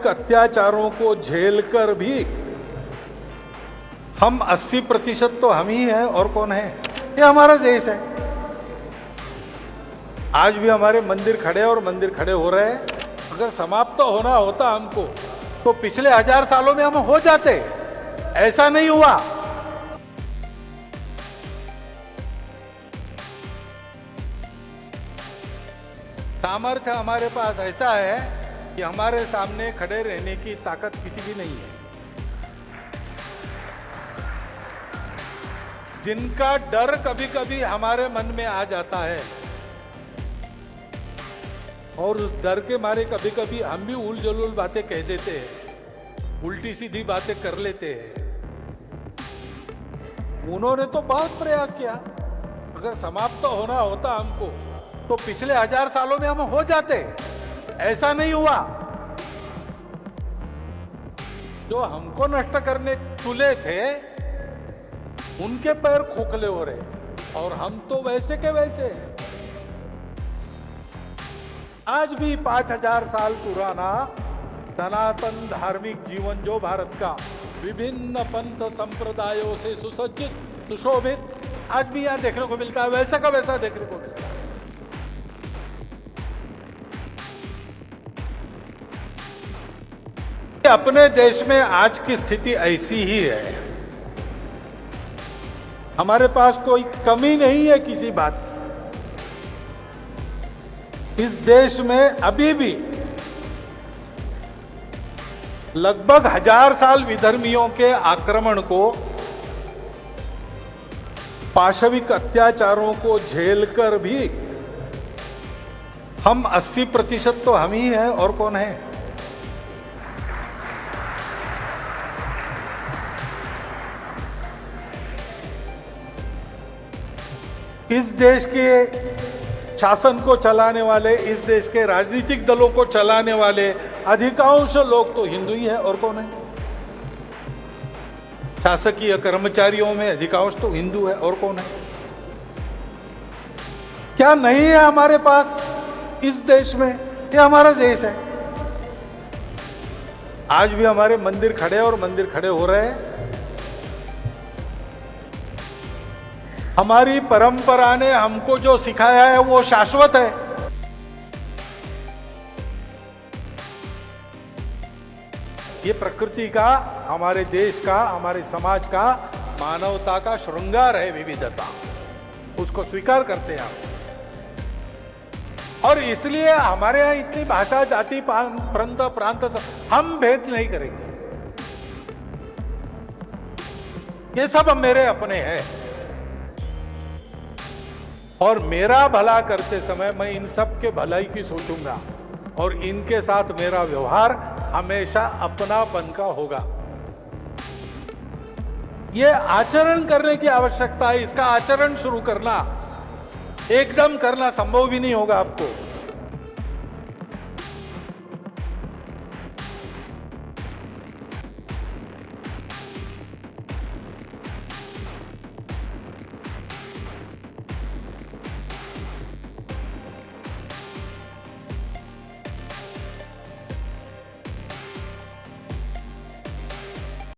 पाशविक अत्याचारों को झेलकर भी हम 80% तो हम ही हैं, और कौन है? ये हमारा देश है। आज भी हमारे मंदिर खड़े और मंदिर खड़े हो रहे हैं। अगर समाप्त तो होना होता हमको तो पिछले 1000 सालों में हम हो जाते, ऐसा नहीं हुआ। सामर्थ्य हमारे पास ऐसा है कि हमारे सामने खड़े रहने की ताकत किसी की नहीं है। जिनका डर कभी कभी हमारे मन में आ जाता है और उस डर के मारे कभी कभी हम भी उल जलूल बातें कह देते हैं, उल्टी सीधी बातें कर लेते हैं। उन्होंने तो बहुत प्रयास किया। अगर समाप्त तो होना होता हमको तो पिछले 1000 सालों में हम हो जाते, ऐसा नहीं हुआ। जो हमको नष्ट करने तुले थे उनके पैर खोखले हो रहे और हम तो वैसे के वैसे हैं। आज भी 5000 साल पुराना सनातन धार्मिक जीवन जो भारत का विभिन्न पंथ संप्रदायों से सुसज्जित सुशोभित आज भी यहां देखने को मिलता है, वैसा का वैसा देखने को मिलता है। अपने देश में आज की स्थिति ऐसी ही है। हमारे पास कोई कमी नहीं है किसी बात की। इस देश में अभी भी लगभग 1000 साल विधर्मियों के आक्रमण को, पाशविक अत्याचारों को झेलकर भी हम 80% तो हम ही हैं, और कौन है? इस देश के शासन को चलाने वाले, इस देश के राजनीतिक दलों को चलाने वाले अधिकांश लोग तो हिंदू ही है, और कौन है? शासकीय कर्मचारियों में अधिकांश तो हिंदू है, और कौन है? क्या नहीं है हमारे पास इस देश में? ये हमारा देश है। आज भी हमारे मंदिर खड़े और मंदिर खड़े हो रहे हैं। हमारी परंपरा ने हमको जो सिखाया है वो शाश्वत है। ये प्रकृति का, हमारे देश का, हमारे समाज का, मानवता का श्रृंगार है विविधता। उसको स्वीकार करते हैं हम। और इसलिए हमारे यहां इतनी भाषा, जाति, प्रांत हम भेद नहीं करेंगे। ये सब मेरे अपने हैं और मेरा भला करते समय मैं इन सब के भलाई की सोचूंगा और इनके साथ मेरा व्यवहार हमेशा अपनापन का होगा। ये आचरण करने की आवश्यकता है। इसका आचरण शुरू करना, एकदम करना संभव भी नहीं होगा आपको।